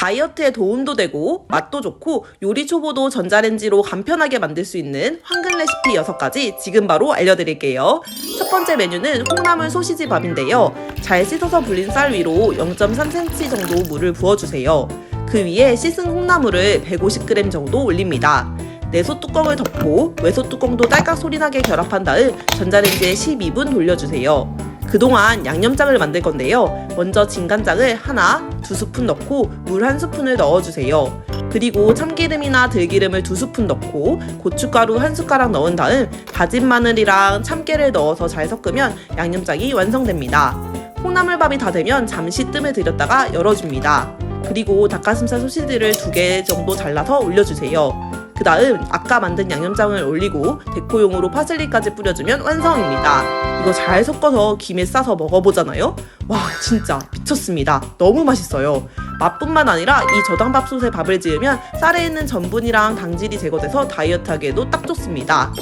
다이어트에 도움도 되고 맛도 좋고 요리 초보도 전자레인지로 간편하게 만들 수 있는 황금 레시피 6가지 지금 바로 알려드릴게요. 첫 번째 메뉴는 콩나물 소시지 밥인데요. 잘 씻어서 불린 쌀 위로 0.3cm 정도 물을 부어주세요. 그 위에 씻은 콩나물을 150g 정도 올립니다. 내솥 뚜껑을 덮고 외솥 뚜껑도 딸깍 소리나게 결합한 다음 전자레인지에 12분 돌려주세요. 그동안 양념장을 만들 건데요. 먼저 진간장을 하나, 2스푼 넣고 물 1스푼을 넣어주세요. 그리고 참기름이나 들기름을 2스푼 넣고 고춧가루 1숟가락 넣은 다음 다진 마늘이랑 참깨를 넣어서 잘 섞으면 양념장이 완성됩니다. 콩나물밥이 다 되면 잠시 뜸을 들였다가 열어줍니다. 그리고 닭가슴살 소시지를 2개 정도 잘라서 올려주세요. 그 다음 아까 만든 양념장을 올리고 데코용으로 파슬리까지 뿌려주면 완성입니다. 이거 잘 섞어서 김에 싸서 먹어보잖아요? 와, 진짜 미쳤습니다. 너무 맛있어요. 맛뿐만 아니라 이 저당밥솥에 밥을 지으면 쌀에 있는 전분이랑 당질이 제거돼서 다이어트하기에도 딱 좋습니다.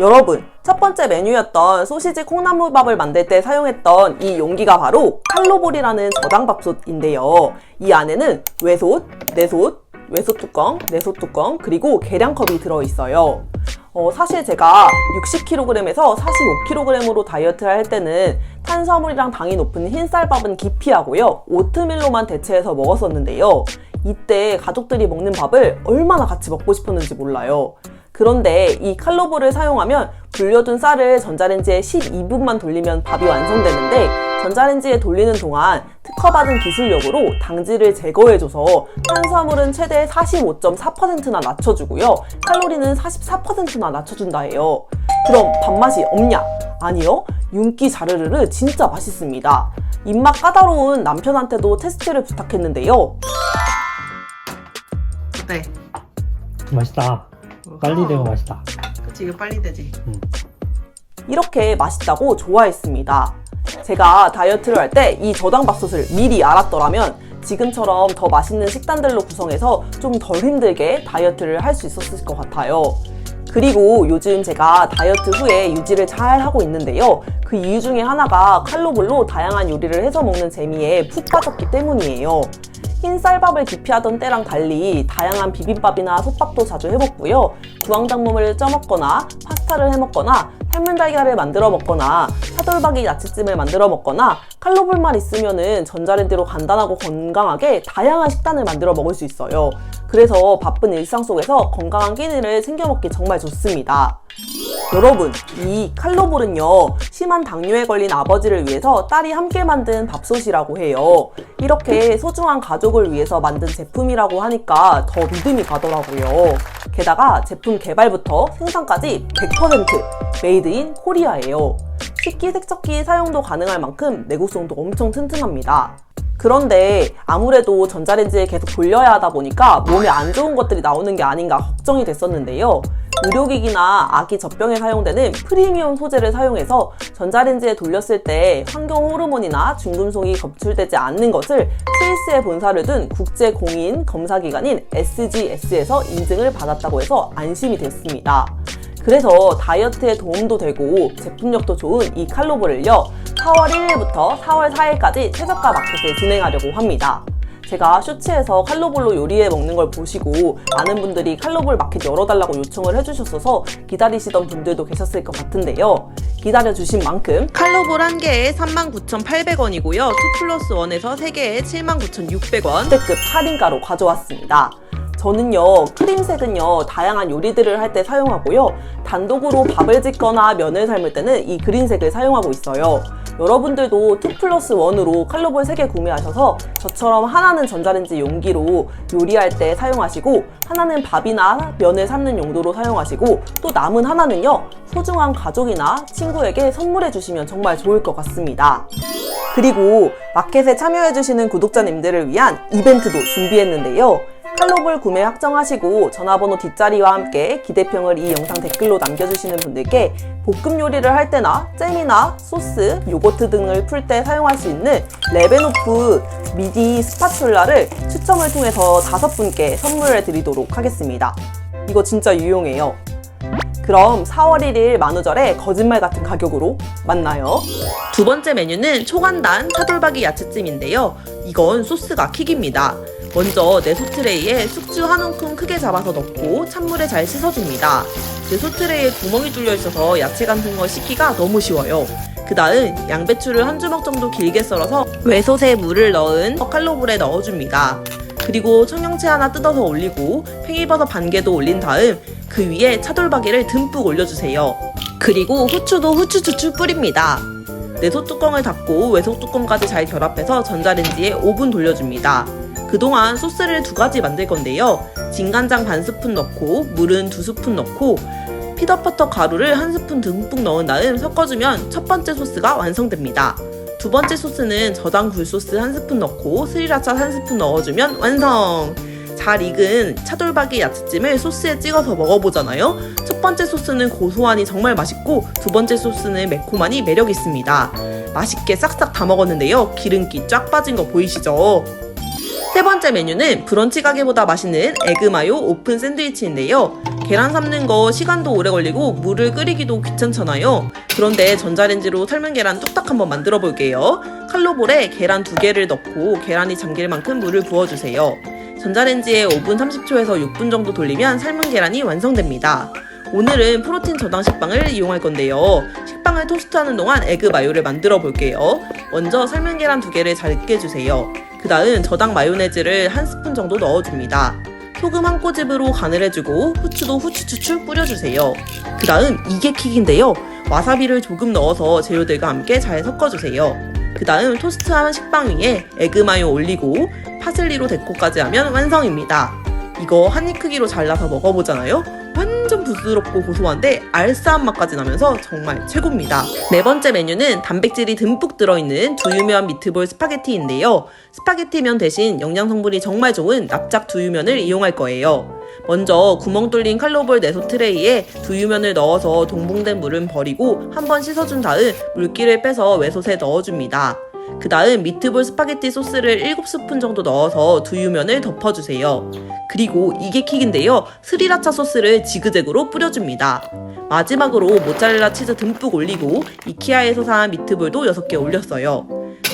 여러분, 첫 번째 메뉴였던 소시지 콩나물밥을 만들 때 사용했던 이 용기가 바로 칼로볼이라는 저당밥솥인데요. 이 안에는 외솥, 내솥, 외솥 뚜껑, 내솥 뚜껑, 그리고 계량컵이 들어있어요. 사실 제가 60kg에서 45kg으로 다이어트를 할 때는 탄수화물이랑 당이 높은 흰쌀밥은 기피하고요. 오트밀로만 대체해서 먹었었는데요. 이때 가족들이 먹는 밥을 얼마나 같이 먹고 싶었는지 몰라요. 그런데 이 칼로볼을 사용하면 불려둔 쌀을 전자레인지에 12분만 돌리면 밥이 완성되는데 전자레인지에 돌리는 동안 특허받은 기술력으로 당질을 제거해줘서 탄수화물은 최대 45.4%나 낮춰주고요. 칼로리는 44%나 낮춰준다 해요. 그럼 밥맛이 없냐? 아니요. 윤기 자르르르 진짜 맛있습니다. 입맛 까다로운 남편한테도 테스트를 부탁했는데요. 어때? 맛있다. 빨리 되고 맛있다. 그치, 이거 빨리 되지. 이렇게 맛있다고 좋아했습니다. 제가 다이어트를 할 때 이 저당밥솥을 미리 알았더라면 지금처럼 더 맛있는 식단들로 구성해서 좀 덜 힘들게 다이어트를 할 수 있었을 것 같아요. 그리고 요즘 제가 다이어트 후에 유지를 잘 하고 있는데요. 그 이유 중에 하나가 칼로볼로 다양한 요리를 해서 먹는 재미에 푹 빠졌기 때문이에요. 흰쌀밥을 기피하던 때랑 달리 다양한 비빔밥이나 솥밥도 자주 해먹고요. 구황작물을 쪄먹거나 파스타를 해먹거나 삶은 달걀을 만들어 먹거나 차돌박이 야채찜을 만들어 먹거나 칼로볼만 있으면은 전자레인지로 간단하고 건강하게 다양한 식단을 만들어 먹을 수 있어요. 그래서 바쁜 일상 속에서 건강한 끼니를 챙겨 먹기 정말 좋습니다. 여러분, 이 칼로볼은요, 심한 당뇨에 걸린 아버지를 위해서 딸이 함께 만든 밥솥이라고 해요. 이렇게 소중한 가족을 위해서 만든 제품이라고 하니까 더 믿음이 가더라고요. 게다가 제품 개발부터 생산까지 100% 메이드 인 코리아예요. 식기세척기 사용도 가능할 만큼 내구성도 엄청 튼튼합니다. 그런데 아무래도 전자레인지에 계속 돌려야 하다 보니까 몸에 안 좋은 것들이 나오는 게 아닌가 걱정이 됐었는데요. 의료기기나 아기 젖병에 사용되는 프리미엄 소재를 사용해서 전자레인지에 돌렸을 때 환경 호르몬이나 중금속이 검출되지 않는 것을 스위스에 본사를 둔 국제 공인 검사기관인 SGS에서 인증을 받았다고 해서 안심이 됐습니다. 그래서 다이어트에 도움도 되고 제품력도 좋은 이 칼로볼을요, 4월 1일부터 4월 4일까지 최저가 마켓을 진행하려고 합니다. 제가 쇼츠에서 칼로볼로 요리해 먹는 걸 보시고 많은 분들이 칼로볼 마켓 열어달라고 요청을 해주셨어서 기다리시던 분들도 계셨을 것 같은데요. 기다려주신 만큼 칼로볼 1개에 39,800원이고요. 2+1에서 3개에 79,600원 특급 할인가로 가져왔습니다. 저는요, 크림색은요, 다양한 요리들을 할 때 사용하고요. 단독으로 밥을 짓거나 면을 삶을 때는 이 그린색을 사용하고 있어요. 여러분들도 2+1으로 칼로볼 3개 구매하셔서 저처럼 하나는 전자레인지 용기로 요리할 때 사용하시고 하나는 밥이나 면을 삶는 용도로 사용하시고 또 남은 하나는요, 소중한 가족이나 친구에게 선물해 주시면 정말 좋을 것 같습니다. 그리고 마켓에 참여해주시는 구독자님들을 위한 이벤트도 준비했는데요. 칼로볼 구매 확정하시고 전화번호 뒷자리와 함께 기대평을 이 영상 댓글로 남겨주시는 분들께 볶음 요리를 할 때나 잼이나 소스, 요거트 등을 풀 때 사용할 수 있는 레베노프 미디 스파츌라를 추첨을 통해서 5분께 선물해 드리도록 하겠습니다. 이거 진짜 유용해요. 그럼 4월 1일 만우절에 거짓말 같은 가격으로 만나요. 두 번째 메뉴는 초간단 차돌박이 야채찜인데요. 이건 소스가 킥입니다. 먼저 내소 트레이에 숙주 한 움큼 크게 잡아서 넣고 찬물에 잘 씻어줍니다. 내소 트레이에 구멍이 뚫려 있어서 야채 같은 거 씻기가 너무 쉬워요. 그 다음 양배추를 한 주먹 정도 길게 썰어서 외솥에 물을 넣은 칼로볼에 넣어줍니다. 그리고 청경채 하나 뜯어서 올리고 팽이버섯 반 개도 올린 다음 그 위에 차돌박이를 듬뿍 올려주세요. 그리고 후추도 후추추추 뿌립니다. 내솥 뚜껑을 닫고 외속 뚜껑까지 잘 결합해서 전자레인지에 5분 돌려줍니다. 그동안 소스를 2가지 만들 건데요. 진간장 반 스푼 넣고 물은 2스푼 넣고 피넛버터 가루를 1스푼 듬뿍 넣은 다음 섞어주면 첫 번째 소스가 완성됩니다. 두 번째 소스는 저당 굴소스 1스푼 넣고 스리라차 1스푼 넣어주면 완성! 잘 익은 차돌박이 야채찜을 소스에 찍어서 먹어보잖아요. 첫 번째 소스는 고소하니 정말 맛있고 두 번째 소스는 매콤하니 매력 있습니다. 맛있게 싹싹 다 먹었는데요. 기름기 쫙 빠진 거 보이시죠? 세 번째 메뉴는 브런치 가게보다 맛있는 에그마요 오픈 샌드위치인데요. 계란 삶는 거 시간도 오래 걸리고 물을 끓이기도 귀찮잖아요. 그런데 전자레인지로 삶은 계란 뚝딱 한번 만들어 볼게요. 칼로볼에 계란 2개를 넣고 계란이 잠길 만큼 물을 부어주세요. 전자레인지에 5분 30초에서 6분 정도 돌리면 삶은 계란이 완성됩니다. 오늘은 프로틴 저당 식빵을 이용할 건데요. 식빵을 토스트하는 동안 에그 마요를 만들어 볼게요. 먼저 삶은 계란 2개를 잘 으깨주세요. 그 다음 저당 마요네즈를 1스푼 정도 넣어줍니다. 소금 한 꼬집으로 간을 해주고 후추도 후추추추 뿌려주세요. 그 다음 이게 킥인데요. 와사비를 조금 넣어서 재료들과 함께 잘 섞어주세요. 그 다음 토스트한 식빵 위에 에그마요 올리고 파슬리로 데코까지 하면 완성입니다. 이거 한 입 크기로 잘라서 먹어보잖아요. 완전 부드럽고 고소한데 알싸한 맛까지 나면서 정말 최고입니다. 네 번째 메뉴는 단백질이 듬뿍 들어있는 두유면 미트볼 스파게티인데요. 스파게티면 대신 영양 성분이 정말 좋은 납작 두유면을 이용할 거예요. 먼저 구멍 뚫린 칼로볼 내소 트레이에 두유면을 넣어서 동봉된 물은 버리고 한번 씻어준 다음 물기를 빼서 외솥에 넣어줍니다. 그 다음 미트볼 스파게티 소스를 7스푼 정도 넣어서 두유면을 덮어주세요. 그리고 이게 킥인데요. 스리라차 소스를 지그재그로 뿌려줍니다. 마지막으로 모짜렐라 치즈 듬뿍 올리고 이케아에서 산 미트볼도 6개 올렸어요.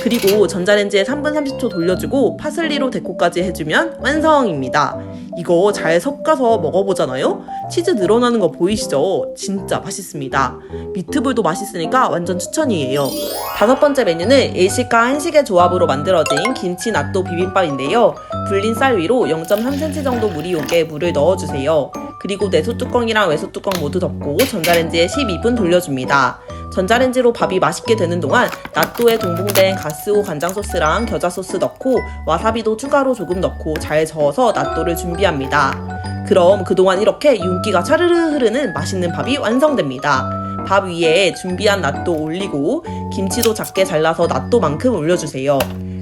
그리고 전자레인지에 3분 30초 돌려주고 파슬리로 데코까지 해주면 완성입니다. 이거 잘 섞어서 먹어보잖아요? 치즈 늘어나는 거 보이시죠? 진짜 맛있습니다. 미트볼도 맛있으니까 완전 추천이에요. 다섯 번째 메뉴는 일식과 한식의 조합으로 만들어진 김치 낫또 비빔밥인데요. 불린 쌀 위로 0.3cm 정도 물이 오게 물을 넣어주세요. 그리고 내솥 뚜껑이랑 외솥 뚜껑 모두 덮고 전자레인지에 12분 돌려줍니다. 전자레인지로 밥이 맛있게 되는 동안 낫또에 동봉된 가스오 간장 소스랑 겨자 소스 넣고 와사비도 추가로 조금 넣고 잘 저어서 낫또를 준비합니다. 그럼 그동안 이렇게 윤기가 차르르 흐르는 맛있는 밥이 완성됩니다. 밥 위에 준비한 낫또 올리고 김치도 작게 잘라서 낫또만큼 올려주세요.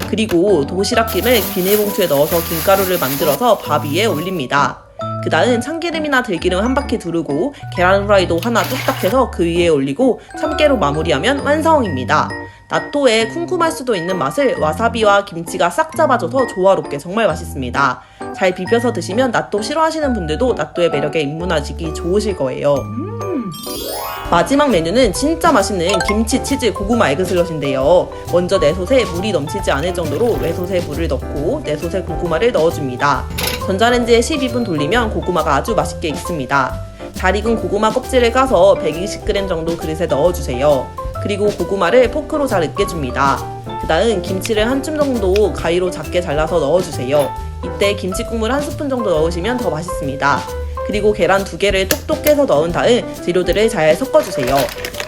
그리고 도시락김을 비닐봉투에 넣어서 김가루를 만들어서 밥 위에 올립니다. 그 다음 참기름이나 들기름 한 바퀴 두르고 계란 후라이도 하나 뚝딱 해서 그 위에 올리고 참깨로 마무리하면 완성입니다. 낫또에 쿰쿰할 수도 있는 맛을 와사비와 김치가 싹 잡아줘서 조화롭게 정말 맛있습니다. 잘 비벼서 드시면 낫또 싫어하시는 분들도 낫또의 매력에 입문하시기 좋으실 거예요. 마지막 메뉴는 진짜 맛있는 김치 치즈 고구마 에그슬럿인데요. 먼저 내솥에 물이 넘치지 않을 정도로 외솥에 물을 넣고 내솥에 고구마를 넣어줍니다. 전자레인지에 12분 돌리면 고구마가 아주 맛있게 익습니다. 잘 익은 고구마 껍질을 까서 120g 정도 그릇에 넣어주세요. 그리고 고구마를 포크로 잘 으깨줍니다. 그 다음 김치를 한 줌 정도 가위로 작게 잘라서 넣어주세요. 이때 김치 국물 1스푼 정도 넣으시면 더 맛있습니다. 그리고 계란 2개를 똑똑 깨서 넣은 다음 재료들을 잘 섞어주세요.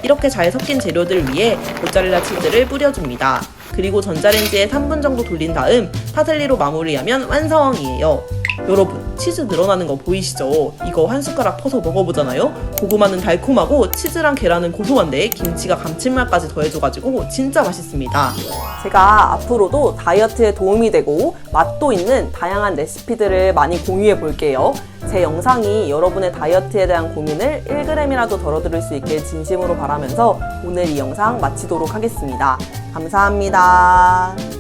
이렇게 잘 섞인 재료들 위에 모짜렐라 치즈를 뿌려줍니다. 그리고 전자레인지에 3분 정도 돌린 다음 파슬리로 마무리하면 완성이에요. 여러분, 치즈 늘어나는 거 보이시죠? 이거 한 숟가락 퍼서 먹어보잖아요? 고구마는 달콤하고 치즈랑 계란은 고소한데 김치가 감칠맛까지 더해줘가지고 진짜 맛있습니다. 제가 앞으로도 다이어트에 도움이 되고 맛도 있는 다양한 레시피들을 많이 공유해 볼게요. 제 영상이 여러분의 다이어트에 대한 고민을 1g이라도 덜어드릴 수 있길 진심으로 바라면서 오늘 이 영상 마치도록 하겠습니다. 감사합니다.